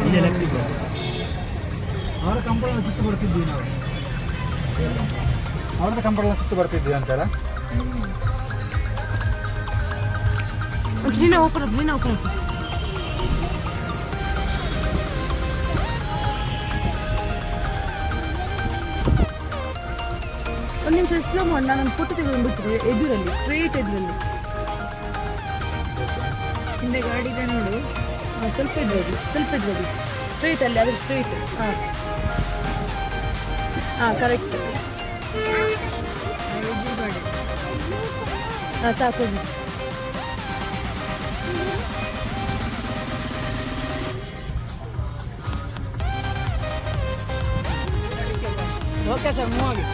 ಇಲ್ಲಿ ಎಲೆಕ್ಟ್ರಿಕ್ ಅವರ ಕಂಪೌಂಡ್ ಸುತ್ತು ಬರ್ತಿದ್ವಿ ನಾವು. ಅವ್ರದ್ದು ಕಂಪೌಂಡ್ ಸುತ್ತು ಬರ್ತಿದ್ವಿ ಅಂತಲ್ಲ. ನೀನು ಓಪನ್ ನೀನು ಓಪನ್ ಒಂದು ನಿಮಿಷ ಸ್ಲೋ ಮಾಡಿ ನಾನೊಂದು ಫೋಟೋ ತೆಗೆದುಬಿಟ್ರಿ ಎದುರಲ್ಲಿ ಸ್ಟ್ರೇಟ್ ಎದುರಲ್ಲಿ ಹಿಂದೆ ಗಾಡಿ ಇದೆ ನೋಡು. ಸ್ವಲ್ಪ ಎದುರಲ್ಲಿ ಸ್ಟ್ರೇಟ್ ಅಲ್ಲಿ ಅದ್ರ ಸ್ಟ್ರೇಟ್. ಹಾಂ ಕರೆಕ್ಟ್. ಹಾಂ ಸಾಕು. ಓಕೆ ಸರ್, ಮೂವ್ ಆಗಿ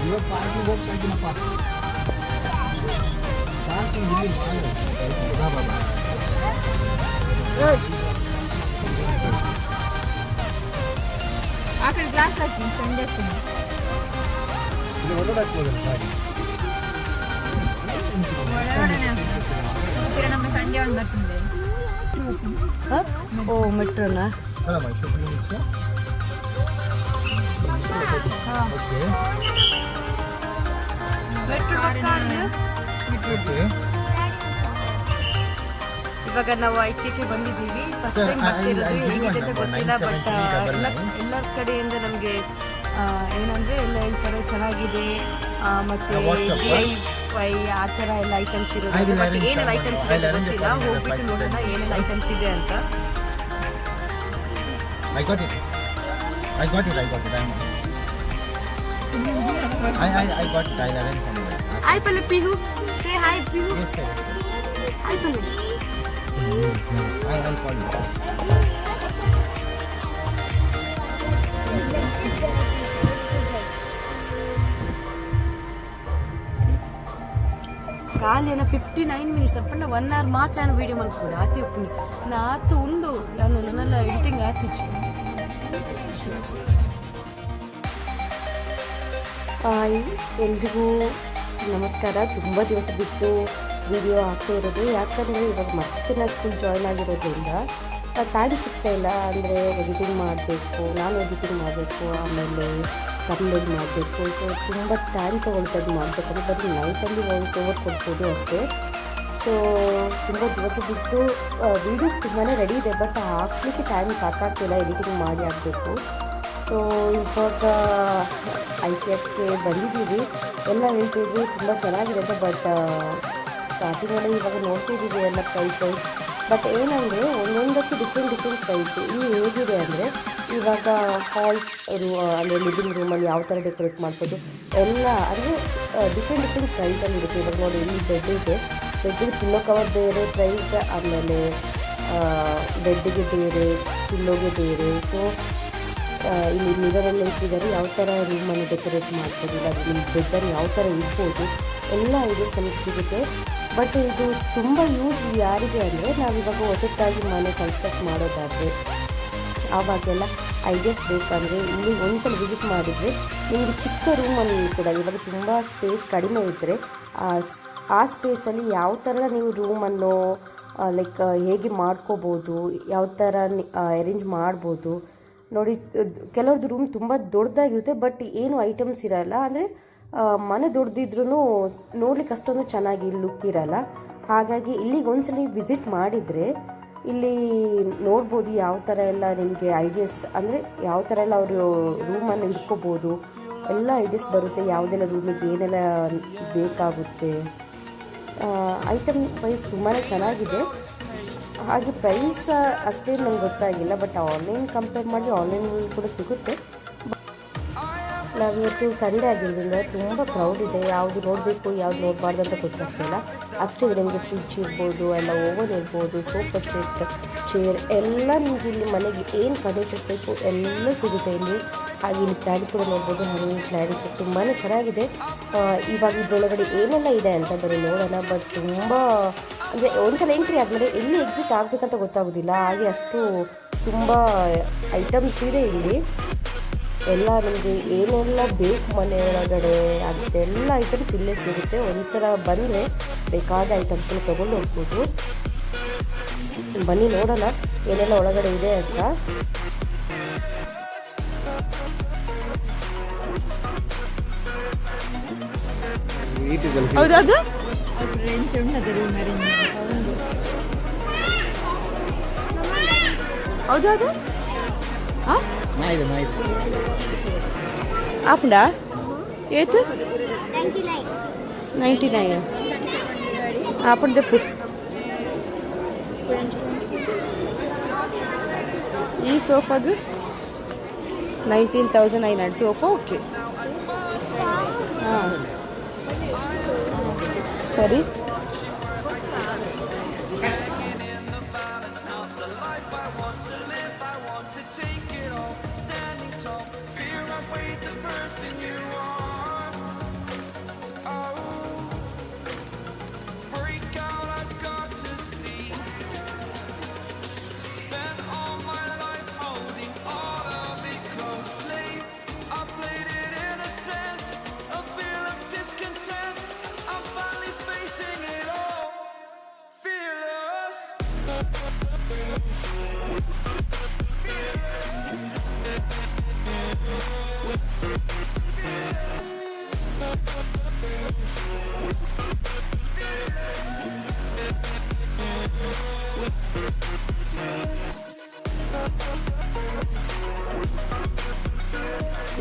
ಇವತ್ತು ಪಾರ್ಕಿಂಗ್ ಹೋಗ್ತಾ ಇದ್ದೀನಪ್ಪ. ಪಾರ್ಕಿಂಗ್ ಆ ಕಡೆ ಗ್ಲಾಸ್ ಹಾಕಿ ಸಂಜೆ ಇಲ್ಲಿ ಹೊರಗಡೆ ಹಾಕ್ಬೋದು ಗಾಡಿ. ನಮ್ಮ ಸಂಜೆ ಒಂದು ಬರ್ತಿದ್ದೆ. ಓ ಮೆಟ್ರೋನಾ? ಅಲ್ಲ ಮೈಸೂರು ನಿಮಿಷ. ಓಕೆ ಇವಾಗ ನಾವು ಐಟಿಗೆ ಬಂದಿದ್ದೀವಿ. ಫಸ್ಟ್ ಟೈಮ್ ಬರ್ತಿರೋದು, ಹೇಗಿದೆ ಅಂತ ಗೊತ್ತಿಲ್ಲ. ಬಟ್ ಎಲ್ಲ ಕಡೆಯಿಂದ ನಮಗೆ ಏನಂದರೆ ಎಲ್ಲ ಹೇಳ್ತಾರೆ ಚೆನ್ನಾಗಿದೆ. ಮತ್ತು DIY ಆ ಥರ ಎಲ್ಲ ಐಟಮ್ಸ್ ಇರೋದು. ಬಟ್ ಏನೆಲ್ಲ ಐಟಮ್ಸ್ ಇದೆ ಗೊತ್ತಿಲ್ಲ. ಹೋಗ್ಬಿಟ್ಟು ನೋಡೋಣ ಏನೆಲ್ಲ ಐಟಮ್ಸ್ ಇದೆ ಅಂತ. I got it. I got it. I got it. I learned from it. Hi, Pihu. Say hi, Pihu. Yes, sir. Hi, Pihu. I'll call you. కాలేన 59 minutes అప్పుడు 1 అవర్ మాత్రం వీడియో మనకు ఆతి నా ఆತು ಉಂಡು ನಾನು ನನ್ನೆಲ್ಲ ಎಡಿಟಿಂಗ್ ಆತಿಚ್ಚು. ಹಾಯ್ ಎಲ್ರಿಗೂ ನಮಸ್ಕಾರ. ತುಂಬ ದಿವಸ ಬಿಟ್ಟು ವಿಡಿಯೋ ಹಾಕ್ತಾ ಇರೋದು. ಯಾಕಂದರೆ ಇವಾಗ ಮತ್ತೆ ನಾನು ಸ್ಕೂಲ್ ಜಾಯ್ನ್ ಆಗಿರೋದ್ರಿಂದ ಟೈಮ್ ಸಿಗ್ತಾ ಇಲ್ಲ. ಅಂದರೆ ಎಡಿಟಿಂಗ್ ಮಾಡಬೇಕು, ನಾನು ಎಡಿಟಿಂಗ್ ಮಾಡಬೇಕು, ಆಮೇಲೆ ಕಂಪ್ಲೀಟ್ ಮಾಡಬೇಕು. ಸೊ ತುಂಬ ಟೈಮ್ ತೊಗೊಳ್ತದ್ದು ಮಾಡಬೇಕಂದ್ರೆ ಬರೀ ನೈಟಲ್ಲಿ ವಾಯ್ಸ್ ಓವರ್ ಕೊಡ್ಬೋದು ಅಷ್ಟೇ. ಸೊ ತುಂಬ ದಿವಸ ಬಿಟ್ಟು ವೀಡಿಯೋಸ್ ತುಂಬಾ ರೆಡಿ ಇದೆ, ಬಟ್ ಹಾಕ್ಲಿಕ್ಕೆ ಟೈಮ್ ಸಾಕಾಗ್ತಿಲ್ಲ. ಎಡಿಟಿಂಗ್ ಮಾಡಿ ಹಾಕಬೇಕು. ಸೊ ಇವಾಗ IKFಗೆ ಬಂದಿದ್ದೀವಿ. ಎಲ್ಲ ಹೇಳ್ತಿದ್ವಿ ತುಂಬ ಚೆನ್ನಾಗಿದೆ ಅಂತ. ಬಟ್ ಸ್ಟಾರ್ಟಿಂಗಲ್ಲಿ ಇವಾಗ ನೋಡ್ತಿದ್ದೀವಿ ಎಲ್ಲ ಪ್ರೈಸ್. ಬಟ್ ಏನಂದರೆ ಒಂದೊಂದಕ್ಕೆ ಡಿಫ್ರೆಂಟ್ ಪ್ರೈಸ್. ಇಲ್ಲಿ ಹೇಗಿದೆ ಅಂದರೆ ಇವಾಗ ಹಾಲ್ ಅಂದರೆ ಲಿವಿಂಗ್ ರೂಮಲ್ಲಿ ಯಾವ ಥರ ಡೆಕೋರೇಟ್ ಮಾಡ್ಬೋದು ಎಲ್ಲ ಅಂದರೆ ಡಿಫ್ರೆಂಟ್ ಪ್ರೈಸಲ್ಲಿ ಇರುತ್ತೆ. ಇವಾಗ ನೋಡಿ ಇಲ್ಲಿ ಬೆಡ್ ಇದೆ. ಬೆಡ್ಡಿಗೆ ಪಿಲ್ಲೋ ಕವರ್ ಬೇರೆ ಪ್ರೈಸ್, ಆಮೇಲೆ ಬೆಡ್ಡಿಗೆ ಬೇರೆ, ಪಿಲ್ಲೋಗೆ ಬೇರೆ. ಸೊ ಇಲ್ಲಿ ಮಿರರಲ್ಲಿ ಇಟ್ಟಿದ್ದಾರೆ ಯಾವ ಥರ ರೂಮನ್ನು ಡೆಕೋರೇಟ್ ಮಾಡ್ಬೋದು, ಇಲ್ಲ ನಿಮ್ಮ ಬೆಡ್ಡನ್ನು ಯಾವ ಥರ ಇಡ್ಬೋದು, ಎಲ್ಲ ಐಡಿಯಾಸ್ ನಮಗೆ ಸಿಗುತ್ತೆ. ಬಟ್ ಇದು ತುಂಬ ಯೂಸ್ ಯಾರಿಗೆ ಅಂದರೆ ನಾವಿವಾಗ ಹೊಸದಾಗಿ ಮನೆ ಕನ್ಸ್ಟ್ರಕ್ಟ್ ಮಾಡೋದಾದರೆ ಆವಾಗೆಲ್ಲ ಐಡಿಯಾಸ್ ಬೇಕಂದರೆ ಇಲ್ಲಿ ಒಂದ್ಸಲ ವಿಸಿಟ್ ಮಾಡಿದರೆ ನಿಮಗೆ ಚಿಕ್ಕ ರೂಮಲ್ಲಿ ಕೂಡ ಇವಾಗ ತುಂಬ ಸ್ಪೇಸ್ ಕಡಿಮೆ ಇದ್ದರೆ ಆ ಸ್ಪೇಸಲ್ಲಿ ಯಾವ ಥರ ನೀವು ರೂಮನ್ನು ಲೈಕ್ ಹೇಗೆ ಮಾಡ್ಕೋಬೋದು, ಯಾವ ಥರ ಅರೇಂಜ್ ಮಾಡ್ಬೋದು ನೋಡಿ. ಕೆಲವ್ರದ್ದು ರೂಮ್ ತುಂಬ ದೊಡ್ಡದಾಗಿರುತ್ತೆ, ಬಟ್ ಏನು ಐಟಮ್ಸ್ ಇರೋಲ್ಲ. ಅಂದರೆ ಮನೆ ದೊಡ್ಡದಿದ್ರೂ ನೋಡ್ಲಿಕ್ಕೆ ಅಷ್ಟೊಂದು ಚೆನ್ನಾಗಿ ಲುಕ್ ಇರೋಲ್ಲ. ಹಾಗಾಗಿ ಇಲ್ಲಿಗೆ ಒಂದ್ಸಲ ವಿಸಿಟ್ ಮಾಡಿದರೆ ಇಲ್ಲಿ ನೋಡ್ಬೋದು ಯಾವ ಥರ ಎಲ್ಲ ನಿಮಗೆ ಐಡಿಯಾಸ್, ಅಂದರೆ ಯಾವ ಥರ ಎಲ್ಲ ಅವರು ರೂಮನ್ನು ಇಟ್ಕೋಬೋದು, ಎಲ್ಲ ಐಡಿಯಾಸ್ ಬರುತ್ತೆ. ಯಾವುದೆಲ್ಲ ರೂಮಿಗೆ ಏನೆಲ್ಲ ಬೇಕಾಗುತ್ತೆ. ಐಟಮ್ ಪ್ರೈಸ್ ತುಂಬಾ ಚೆನ್ನಾಗಿದೆ. ಹಾಗೆ ಪ್ರೈಸ್ ಅಷ್ಟೇ ನನಗೆ ಗೊತ್ತಾಗಿಲ್ಲ, ಬಟ್ ಆನ್ಲೈನ್ ಕಂಪೇರ್ ಮಾಡಿ ಆನ್ಲೈನಲ್ಲಿ ಕೂಡ ಸಿಗುತ್ತೆ. ನಾವಿವತ್ತು ಸಂಡೇ ಆಗಿರೋದ್ರಿಂದ ತುಂಬ ಕ್ರೌಡ್ ಇದೆ. ಯಾವುದು ನೋಡಬೇಕು ಯಾವುದು ನೋಡಬಾರ್ದು ಅಂತ ಗೊತ್ತಾಗ್ತಿಲ್ಲ. ಅಷ್ಟೇ ನಿಮಗೆ ಫ್ರಿಡ್ಜ್ ಇರ್ಬೋದು, ಎಲ್ಲ ಓವನ್ ಇರ್ಬೋದು, ಸೋಫಾ ಸೆಟ್, ಚೇರ್ ಎಲ್ಲ ನಿಮಗೆ ಇಲ್ಲಿ ಮನೆಗೆ ಏನು ಫರ್ನಿಚರ್ಸ್ ಬೇಕು ಎಲ್ಲ ಸಿಗುತ್ತೆ ಇಲ್ಲಿ. ಹಾಗೆ ಇಲ್ಲಿ ಪ್ಲ್ಯಾನ್ ಕೂಡ ನೋಡ್ಬೋದು. ಹ್ಯಾಂಗಿಂಗ್ ಪ್ಲ್ಯಾನ್ಸ್ ತುಂಬಾ ಚೆನ್ನಾಗಿದೆ. ಇವಾಗ ಇದರೊಳಗಡೆ ಏನೆಲ್ಲ ಇದೆ ಅಂತ ಬರೀ ನೋಡೋಣ. ಬಟ್ ತುಂಬ ಅಂದರೆ ಒಂದ್ಸಲ ಎಂಟ್ರಿ ಆದಮೇಲೆ ಎಲ್ಲಿ ಎಕ್ಸಿಟ್ ಆಗಬೇಕಂತ ಗೊತ್ತಾಗೋದಿಲ್ಲ. ಹಾಗೆ ಅಷ್ಟು ತುಂಬ ಐಟಮ್ಸ್ ಇದೆ ಇಲ್ಲಿ. ಎಲ್ಲ ನಿಮಗೆ ಏನೆಲ್ಲ ಬೇಕು ಮನೆಯೊಳಗಡೆ ಅದೆಲ್ಲ ಐಟಮ್ಸ್ ಇಲ್ಲೇ ಸಿಗುತ್ತೆ. ಒಂದು ಸಲ ಬಂದರೆ ಬೇಕಾದ ಐಟಮ್ಸನ್ನು ತೊಗೊಂಡು ಹೋಗ್ಬೋದು. ಬನ್ನಿ ನೋಡೋಣ ಏನೆಲ್ಲ ಒಳಗಡೆ ಇದೆ ಅಂತ. ಹೌದದು ಹೌದು ಅದು ಆಪುಂಡ ಏತು 99 ಆಪುಂಡ ಈ ಸೋಫಾದು 19,900 ಸೋಫಾ ಓಕೆ. ಹಾಂ ಸರಿ.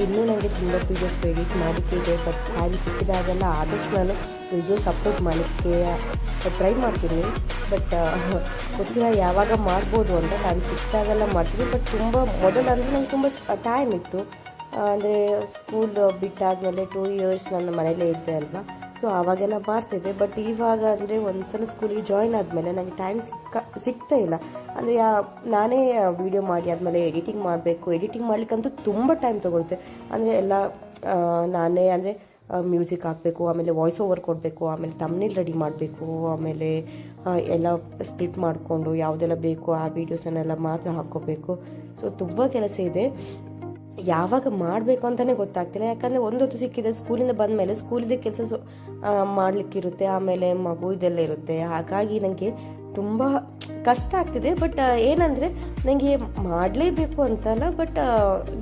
ಇನ್ನೂ ನನಗೆ ತುಂಬ ವೀಡಿಯೋಸ್ ಎಡಿಟ್ ಮಾಡಲಿಕ್ಕೆ ಇದೆ, ಬಟ್ ಟೈಮ್ ಸಿಕ್ಕಿದಾಗೆಲ್ಲ ಆದಷ್ಟು ನಾನು ವೀಡಿಯೋಸ್ ಅಪ್ಲೋಡ್ ಮಾಡಲಿಕ್ಕೆ ಟ್ರೈ ಮಾಡ್ತೀನಿ. ಬಟ್ ಗೊತ್ತಿಲ್ಲ ಯಾವಾಗ ಮಾಡ್ಬೋದು ಅಂತ. ಟೈಮ್ ಸಿಕ್ಕಿದಾಗೆಲ್ಲ ಮಾಡ್ತೀನಿ. ಬಟ್ ತುಂಬ ಮೊದಲಂದರೆ ನನಗೆ ತುಂಬ ಟೈಮ್ ಇತ್ತು. ಅಂದರೆ ಸ್ಕೂಲ್ ಬಿಟ್ಟಾದಮೇಲೆ 2 ಇಯರ್ಸ್ ನನ್ನ ಮನೇಲೇ ಇದ್ದೆ ಅಲ್ವಾ, ಸೊ ಆವಾಗೆಲ್ಲ ಮಾಡ್ತಿದ್ದೆ. ಬಟ್ ಇವಾಗ ಅಂದರೆ ಒಂದು ಸಲ ಸ್ಕೂಲಿಗೆ ಜಾಯ್ನ್ ಆದಮೇಲೆ ನನಗೆ ಟೈಮ್ ಸಿಗ್ತಾ ಇಲ್ಲ. ಅಂದರೆ ನಾನೇ ವೀಡಿಯೋ ಮಾಡಿ ಆದಮೇಲೆ ಎಡಿಟಿಂಗ್ ಮಾಡಬೇಕು. ಎಡಿಟಿಂಗ್ ಮಾಡಲಿಕ್ಕಂತೂ ತುಂಬ ಟೈಮ್ ತೊಗೊಳುತ್ತೆ. ಅಂದರೆ ಎಲ್ಲ ನಾನೇ ಅಂದರೆ ಮ್ಯೂಸಿಕ್ ಹಾಕಬೇಕು, ಆಮೇಲೆ ವಾಯ್ಸ್ ಓವರ್ ಕೊಡಬೇಕು, ಆಮೇಲೆ ತಮ್ನೇಲ್ ರೆಡಿ ಮಾಡಬೇಕು, ಆಮೇಲೆ ಎಲ್ಲ ಸ್ಪ್ಲಿಟ್ ಮಾಡಿಕೊಂಡು ಯಾವುದೆಲ್ಲ ಬೇಕು ಆ ವೀಡಿಯೋಸನ್ನೆಲ್ಲ ಮಾತ್ರ ಹಾಕ್ಕೋಬೇಕು. ಸೊ ತುಂಬ ಕೆಲಸ ಇದೆ. ಯಾವಾಗ ಮಾಡಬೇಕು ಅಂತಲೇ ಗೊತ್ತಾಗ್ತಿಲ್ಲ. ಯಾಕಂದರೆ ಒಂದೊತ್ತು ಸಿಕ್ಕಿದೆ, ಸ್ಕೂಲಿಂದ ಬಂದ ಮೇಲೆ ಸ್ಕೂಲಿದೆ ಕೆಲಸ ಮಾಡಲಿಕ್ಕಿರುತ್ತೆ, ಆಮೇಲೆ ಮಗು ಇದೆಲ್ಲ ಇರುತ್ತೆ. ಹಾಗಾಗಿ ನನಗೆ ತುಂಬ ಕಷ್ಟ ಆಗ್ತಿದೆ. ಬಟ್ ಏನಂದರೆ ನನಗೆ ಮಾಡಲೇಬೇಕು ಅಂತಲ್ಲ, ಬಟ್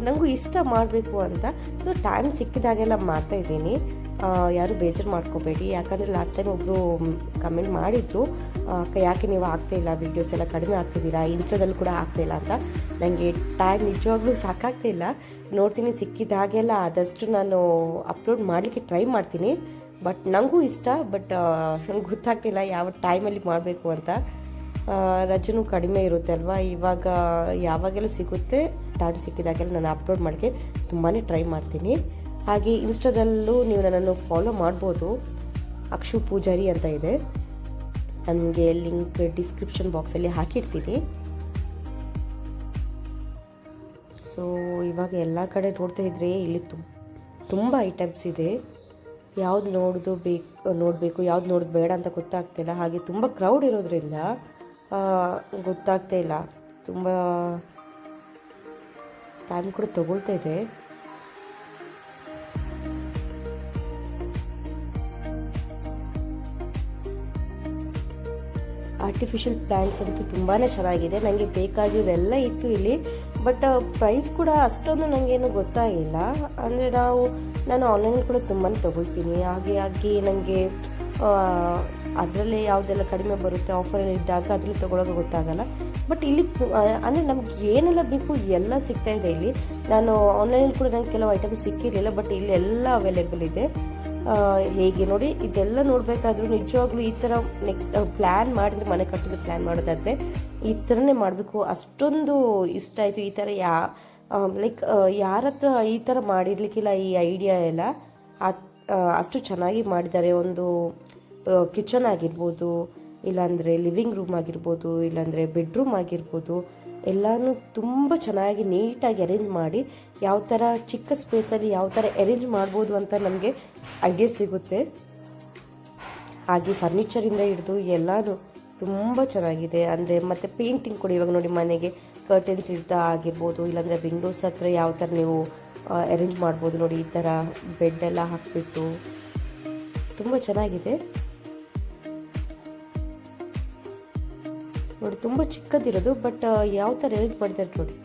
ನನಗೂ ಇಷ್ಟ ಮಾಡಬೇಕು ಅಂತ. ಸೊ ಟೈಮ್ ಸಿಕ್ಕಿದಾಗೆಲ್ಲ ಮಾಡ್ತಾಯಿದ್ದೀನಿ. ಯಾರು ಬೇಜಾರು ಮಾಡ್ಕೋಬೇಡಿ. ಯಾಕಂದರೆ ಲಾಸ್ಟ್ ಟೈಮ್ ಒಬ್ಬರು ಕಮೆಂಟ್ ಮಾಡಿದರು, ಯಾಕೆ ನೀವು ಆಗ್ತಾಯಿಲ್ಲ, ವೀಡಿಯೋಸ್ ಎಲ್ಲ ಕಡಿಮೆ ಆಗ್ತಿದ್ದೀರಾ, ಇನ್ಸ್ಟಾದಲ್ಲಿ ಕೂಡ ಆಗ್ತಾಯಿಲ್ಲ ಅಂತ. ನನಗೆ ಟೈಮ್ ನಿಜವಾಗ್ಲೂ ಸಾಕಾಗ್ತಿಲ್ಲ. ನೋಡ್ತೀನಿ ಸಿಕ್ಕಿದಾಗೆಲ್ಲ ಆದಷ್ಟು ನಾನು ಅಪ್ಲೋಡ್ ಮಾಡಲಿಕ್ಕೆ ಟ್ರೈ ಮಾಡ್ತೀನಿ. ಬಟ್ ನನಗೂ ಇಷ್ಟ, ಬಟ್ ನನಗೆ ಗೊತ್ತಾಗ್ತಿಲ್ಲ ಯಾವ ಟೈಮಲ್ಲಿ ಮಾಡಬೇಕು ಅಂತ. ರಜೆನೂ ಕಡಿಮೆ ಇರುತ್ತೆ ಅಲ್ವಾ, ಇವಾಗ ಯಾವಾಗೆಲ್ಲ ಸಿಗುತ್ತೆ ಟೈಮ್ ಸಿಕ್ಕಿದಾಗೆಲ್ಲ ನಾನು ಅಪ್ಲೋಡ್ ಮಾಡೋಕ್ಕೆ ತುಂಬಾ ಟ್ರೈ ಮಾಡ್ತೀನಿ. ಹಾಗೆ ಇನ್ಸ್ಟಾದಲ್ಲೂ ನೀವು ನನ್ನನ್ನು ಫಾಲೋ ಮಾಡ್ಬೋದು. ಅಕ್ಷು ಪೂಜಾರಿ ಅಂತ ಇದೆ. ನನಗೆ ಲಿಂಕ್ ಡಿಸ್ಕ್ರಿಪ್ಷನ್ ಬಾಕ್ಸಲ್ಲಿ ಹಾಕಿರ್ತೀನಿ. ಸೊ ಇವಾಗ ಎಲ್ಲ ಕಡೆ ನೋಡ್ತಾ ಇದ್ರೆ ಇಲ್ಲಿ ತುಂಬ ಐಟಮ್ಸ್ ಇದೆ. ಯಾವುದು ನೋಡಬೇಕು ಯಾವ್ದು ನೋಡೋದು ಬೇಡ ಅಂತ ಗೊತ್ತಾಗ್ತಿಲ್ಲ. ಹಾಗೆ ತುಂಬ ಕ್ರೌಡ್ ಇರೋದ್ರಿಂದ ಗೊತ್ತಾಗ್ತಾ ಇಲ್ಲ. ತುಂಬ ಟೈಮ್ ಕೂಡ ತಗೊಳ್ತಾ ಇದೆ. ಆರ್ಟಿಫಿಷಿಯಲ್ ಪ್ಲ್ಯಾಂಟ್ಸ್ ಅಂತೂ ತುಂಬಾ ಚೆನ್ನಾಗಿದೆ. ನನಗೆ ಬೇಕಾಗಿರೋದೆಲ್ಲ ಇತ್ತು ಇಲ್ಲಿ. ಬಟ್ ಪ್ರೈಸ್ ಕೂಡ ಅಷ್ಟೊಂದು ನನಗೇನು ಗೊತ್ತಾಗಿಲ್ಲ. ಅಂದರೆ ನಾನು ಆನ್ಲೈನಲ್ಲಿ ಕೂಡ ತುಂಬಾ ತೊಗೊಳ್ತೀನಿ. ಹಾಗೆ ನನಗೆ ಅದರಲ್ಲೇ ಯಾವುದೆಲ್ಲ ಕಡಿಮೆ ಬರುತ್ತೆ ಆಫರಲ್ಲಿ ಇದ್ದಾಗ ಅದರಲ್ಲಿ ತೊಗೊಳೋಕೆ ಗೊತ್ತಾಗಲ್ಲ. ಬಟ್ ಇಲ್ಲಿ ಅಂದರೆ ನಮ್ಗೆ ಏನೆಲ್ಲ ಬೇಕು ಎಲ್ಲ ಸಿಗ್ತಾ ಇದೆ ಇಲ್ಲಿ. ನಾನು ಆನ್ಲೈನಲ್ಲಿ ಕೂಡ ನನಗೆ ಕೆಲವು ಐಟಮ್ಸ್ ಸಿಕ್ಕಿರಲಿಲ್ಲ, ಬಟ್ ಇಲ್ಲಿ ಎಲ್ಲ ಅವೈಲೇಬಲ್ ಇದೆ. ಹೇಗೆ ನೋಡಿ, ಇದೆಲ್ಲ ನೋಡಬೇಕಾದ್ರೂ ನಿಜವಾಗ್ಲೂ ಈ ಥರ ನೆಕ್ಸ್ಟ್ ಪ್ಲ್ಯಾನ್ ಮಾಡಿದ್ರೆ, ಮನೆ ಕಟ್ಟೋದು ಪ್ಲ್ಯಾನ್ ಮಾಡೋದಾದರೆ ಈ ಥರನೇ ಮಾಡಬೇಕು. ಅಷ್ಟೊಂದು ಇಷ್ಟ ಆಯಿತು. ಈ ಥರ ಲೈಕ್ ಯಾರ ಹತ್ರ ಈ ಥರ ಮಾಡಿರ್ಲಿಕ್ಕಿಲ್ಲ ಈ ಐಡಿಯಾ ಎಲ್ಲ. ಅಷ್ಟು ಚೆನ್ನಾಗಿ ಮಾಡಿದ್ದಾರೆ. ಒಂದು ಕಿಚನ್ ಆಗಿರ್ಬೋದು, ಇಲ್ಲಾಂದರೆ ಲಿವಿಂಗ್ ರೂಮ್ ಆಗಿರ್ಬೋದು, ಇಲ್ಲಾಂದರೆ ಬೆಡ್ರೂಮ್ ಆಗಿರ್ಬೋದು, ಎಲ್ಲನೂ ತುಂಬ ಚೆನ್ನಾಗಿ ನೀಟಾಗಿ ಅರೇಂಜ್ ಮಾಡಿ ಯಾವ ಥರ ಚಿಕ್ಕ ಸ್ಪೇಸಲ್ಲಿ ಯಾವ ಥರ ಅರೇಂಜ್ ಮಾಡ್ಬೋದು ಅಂತ ನಮಗೆ ಐಡಿಯಾ ಸಿಗುತ್ತೆ. ಹಾಗೆ ಫರ್ನಿಚರಿಂದ ಹಿಡಿದು ಎಲ್ಲನೂ ತುಂಬ ಚೆನ್ನಾಗಿದೆ. ಅಂದರೆ ಮತ್ತು ಪೇಂಟಿಂಗ್ ಕೂಡ ಇವಾಗ ನೋಡಿ, ಮನೆಗೆ ಕರ್ಟನ್ಸ್ ಇಡ್ತಾ ಆಗಿರ್ಬೋದು, ಇಲ್ಲಾಂದರೆ ವಿಂಡೋಸ್ ಹತ್ರ ಯಾವ ಥರ ನೀವು ಅರೇಂಜ್ ಮಾಡ್ಬೋದು ನೋಡಿ. ಈ ಥರ ಬೆಡ್ಡೆಲ್ಲ ಹಾಕಿಬಿಟ್ಟು ತುಂಬ ಚೆನ್ನಾಗಿದೆ. ನೋಡಿ ತುಂಬ ಚಿಕ್ಕದಿರೋದು, ಬಟ್ ಯಾವ ಥರ ಅರೇಂಜ್ ಮಾಡ್ತಾರೆ ನೋಡಿ.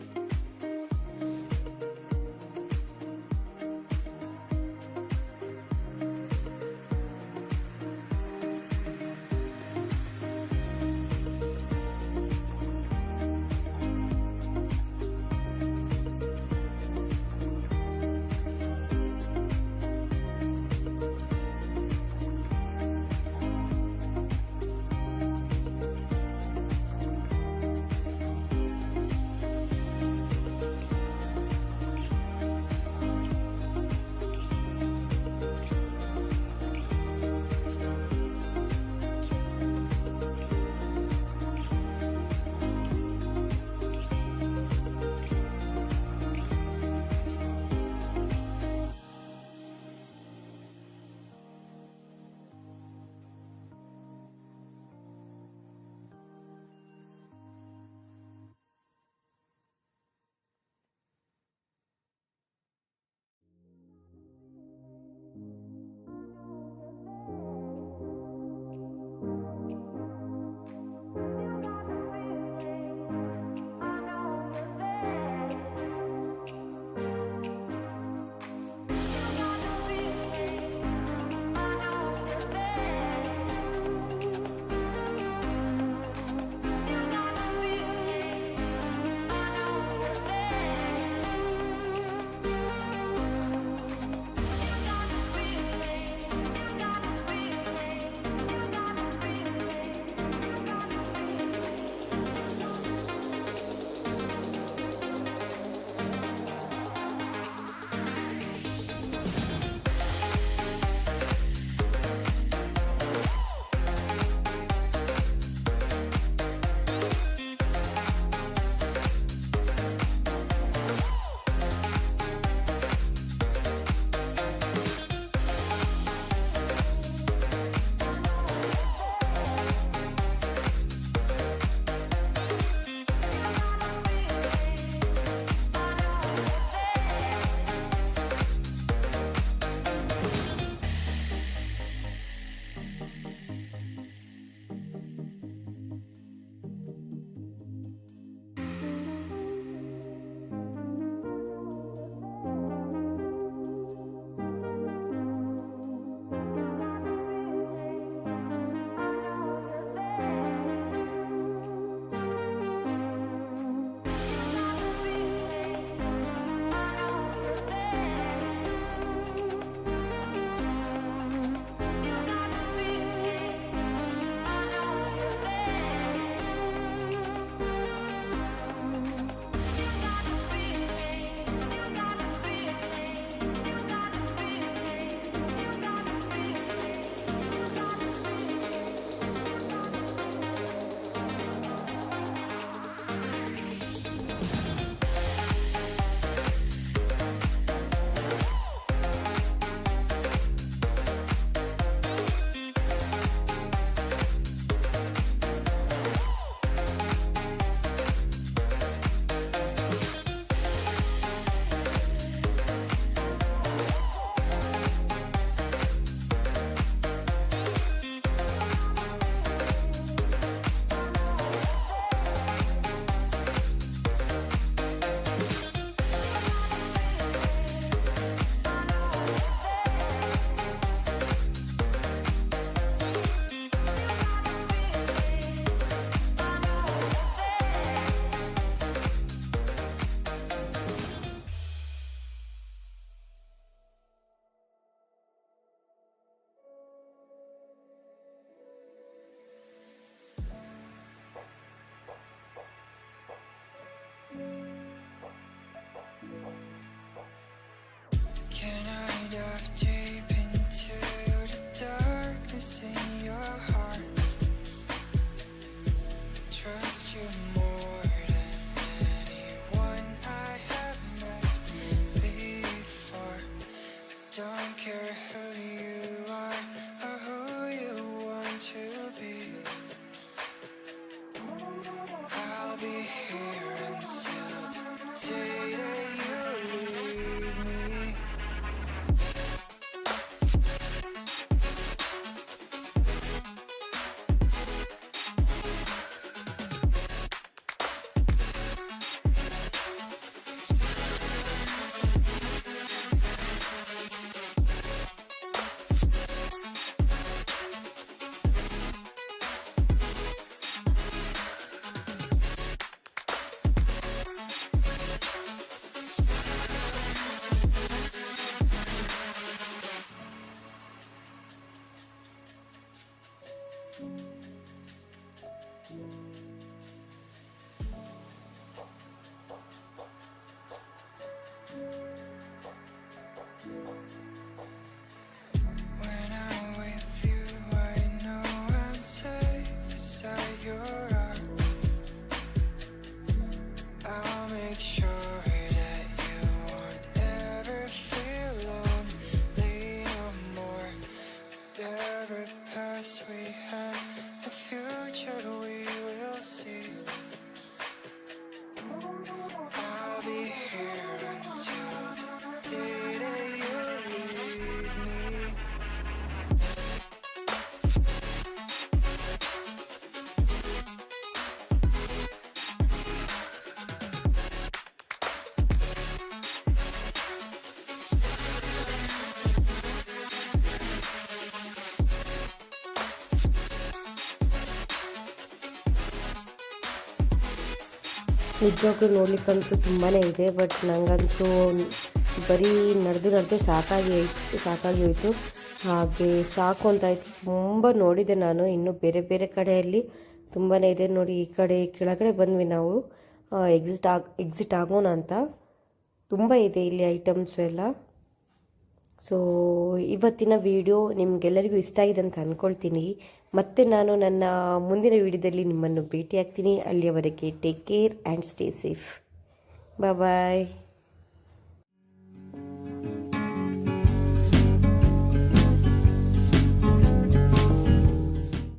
When I'm with you, I know I'm safe beside your arms. I'll make sure that you won't ever feel lonely no more. Whatever past we had, the future we will see. I'll be here until the day that you leave me. ನಿಜವಾಗ್ಲೂ ನೋಡ್ಲಿಕ್ಕಂತೂ ತುಂಬಾ ಇದೆ, but ನನಗಂತೂ ಬರೀ ನಡೆದು ಸಾಕಾಗಿ ಹೋಯಿತು. ಹಾಗೆ ಸಾಕು ಅಂತಾಯಿತು. ತುಂಬ ನೋಡಿದೆ ನಾನು, ಇನ್ನು ಬೇರೆ ಬೇರೆ ಕಡೆಯಲ್ಲಿ ತುಂಬಾ ಇದೆ ನೋಡಿ. ಈ ಕಡೆ ಕೆಳಗಡೆ ಬಂದ್ವಿ ನಾವು ಎಕ್ಸಿಟ್ ಆಗೋಣ ಅಂತ. ತುಂಬ ಇದೆ ಇಲ್ಲಿ ಐಟಮ್ಸು ಎಲ್ಲ. ಸೊ ಇವತ್ತಿನ ವಿಡಿಯೋ ನಿಮಗೆಲ್ಲರಿಗೂ ಇಷ್ಟ ಆಗಿದೆ ಅಂತ ಅಂದ್ಕೊಳ್ತೀನಿ. ಮತ್ತೆ ನಾನು ನನ್ನ ಮುಂದಿನ ವಿಡಿಯೋದಲ್ಲಿ ನಿಮ್ಮನ್ನು ಭೇಟಿ ಆಗ್ತೀನಿ. ಅಲ್ಲಿಯವರೆಗೆ take care and stay safe. Bye.